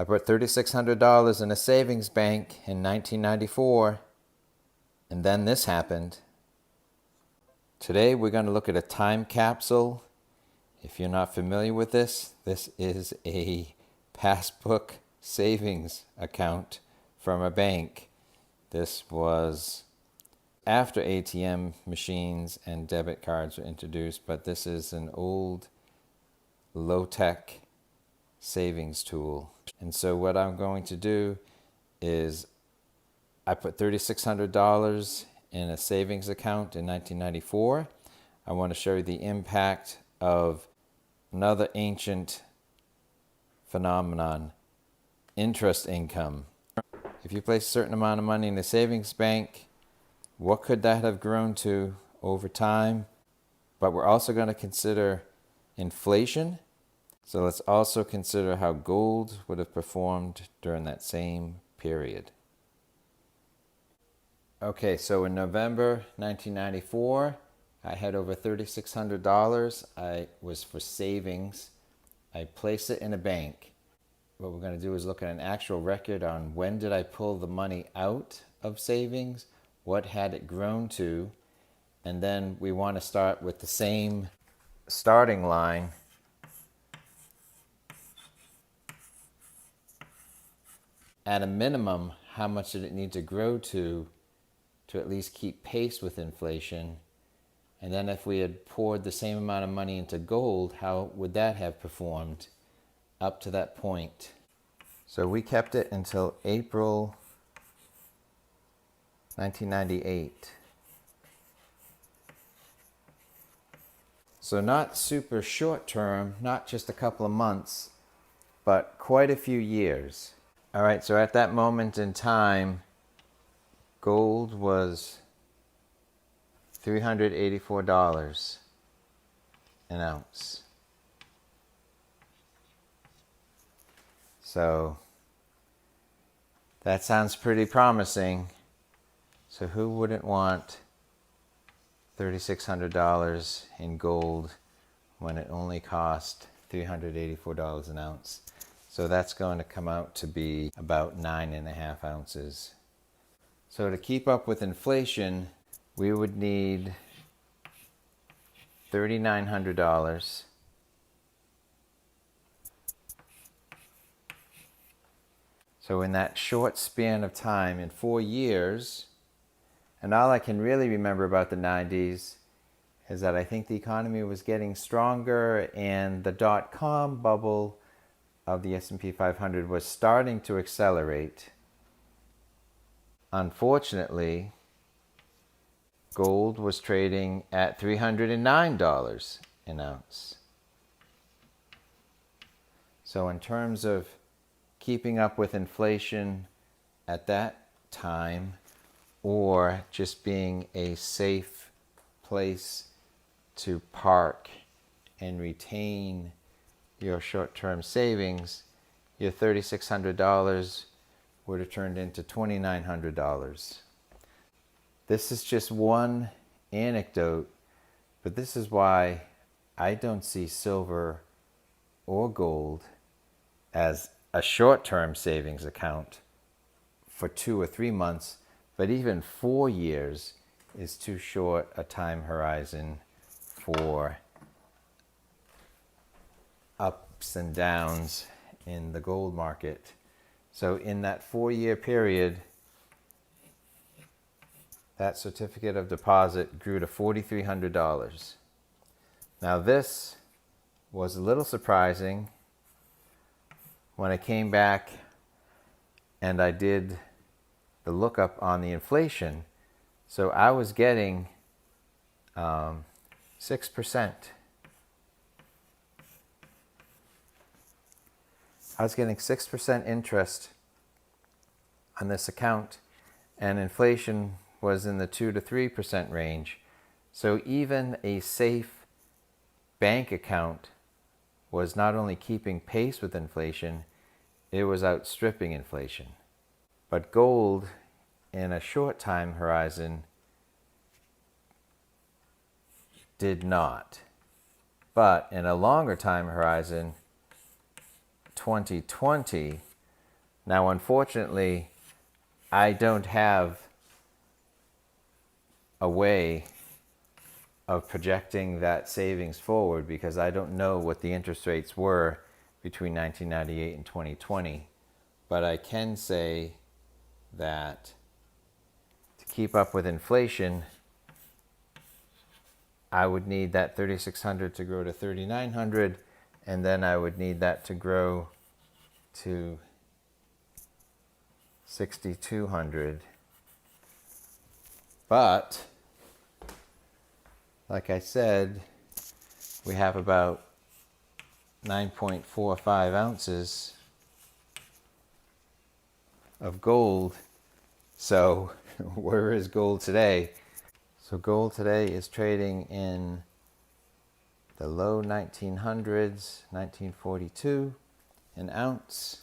I put $3,600 in a savings bank in 1994, and then this happened. Today we're going to look at a time capsule. If you're not familiar with this, this is a passbook savings account from a bank. This was after ATM machines and debit cards were introduced, but this is an old low-tech savings tool. And so what I'm going to do is I put $3,600 in a savings account in 1994. I want to show you the impact of another ancient phenomenon, interest income. If you place a certain amount of money in a savings bank, what could that have grown to over time? But we're also going to consider inflation. So let's also consider how gold would have performed during that same period. Okay, so in November 1994, I had over $3,600. I was for savings. I placed it in a bank. What we're going to do is look at an actual record on when did I pull the money out of savings, what had it grown to, and then we want to start with the same starting line. At a minimum, how much did it need to grow to at least keep pace with inflation? And then if we had poured the same amount of money into gold, how would that have performed up to that point? So we kept it until April 1998. So not super short term, not just a couple of months, but quite a few years. All right, so at that moment in time, gold was $384 an ounce. So that sounds pretty promising. So who wouldn't want $3,600 in gold when it only cost $384 an ounce? So that's going to come out to be about 9.5 ounces. So to keep up with inflation, we would need $3,900. So in that short span of time, in 4 years, and all I can really remember about the 90s is that I think the economy was getting stronger and the dot-com bubble of the S&P 500 was starting to accelerate. Unfortunately, gold was trading at $309 an ounce. So in terms of keeping up with inflation at that time, or just being a safe place to park and retain your short-term savings, your $3,600 would have turned into $2,900. This is just one anecdote, but this is why I don't see silver or gold as a short-term savings account for 2 or 3 months, but even 4 years is too short a time horizon for ups and downs in the gold market. So in that 4-year period, that certificate of deposit grew to $4,300. Now this was a little surprising when I came back and I did the lookup on the inflation. So I was getting 6%. I was getting 6% interest on this account, and inflation was in the 2 to 3% range. So even a safe bank account was not only keeping pace with inflation, it was outstripping inflation. But gold, in a short time horizon, did not. But in a longer time horizon, 2020 Now, unfortunately, I don't have a way of projecting that savings forward because I don't know what the interest rates were between 1998 and 2020. But I can say that to keep up with inflation, I would need that 3,600 to grow to 3,900, and then I would need that to grow to 6,200. But like I said, we have about 9.45 ounces of gold. So where is gold today? So gold today is trading in the low 1900s, 1942 an ounce.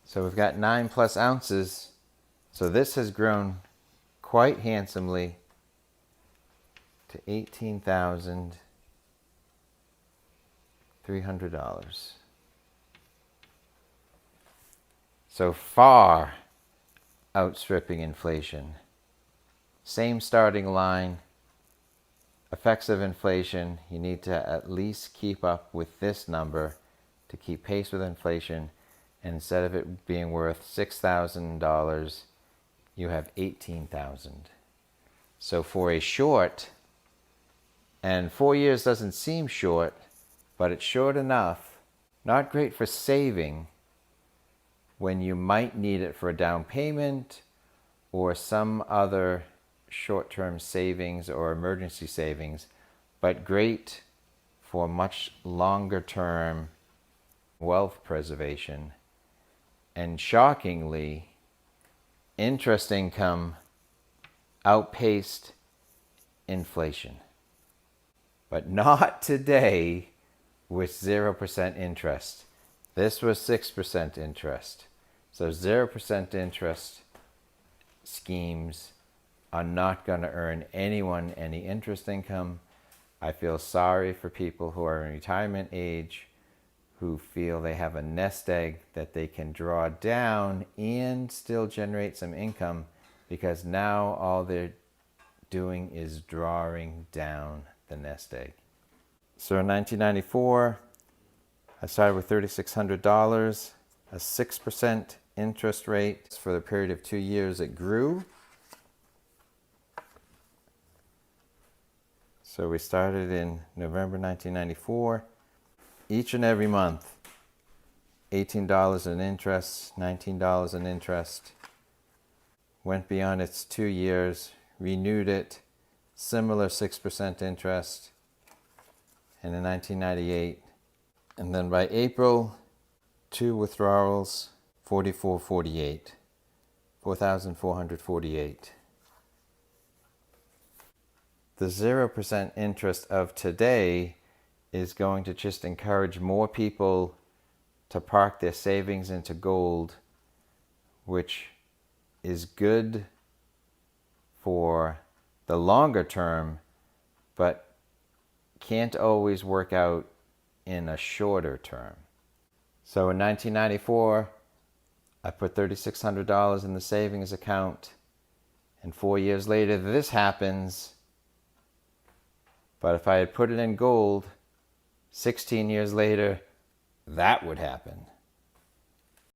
So we've got 9+ ounces. So this has grown quite handsomely to $18,300. So far outstripping inflation. Same starting line. Effects of inflation, you need to at least keep up with this number to keep pace with inflation. And instead of it being worth $6,000, you have $18,000. So for a short, and 4 years doesn't seem short, but it's short enough, not great for saving when you might need it for a down payment or some other short-term savings or emergency savings, but great for much longer-term wealth preservation. And shockingly, interest income outpaced inflation. But not today with 0% interest. This was 6% interest. So 0% interest schemes are not going to earn anyone any interest income. I feel sorry for people who are in retirement age who feel they have a nest egg that they can draw down and still generate some income, because now all they're doing is drawing down the nest egg. So in 1994, I started with $3,600, a 6% interest rate. For the period of 2 years, it grew. So we started in November 1994. Each and every month, $18 in interest, $19 in interest. Went beyond its 2 years, renewed it, similar 6% interest. And in 1998, and then by April, 2 withdrawals, $4,448. The 0% interest of today is going to just encourage more people to park their savings into gold, which is good for the longer term, but can't always work out in a shorter term. So in 1994, I put $3,600 in the savings account, and 4 years later, this happens. But if I had put it in gold, 16 years later, that would happen.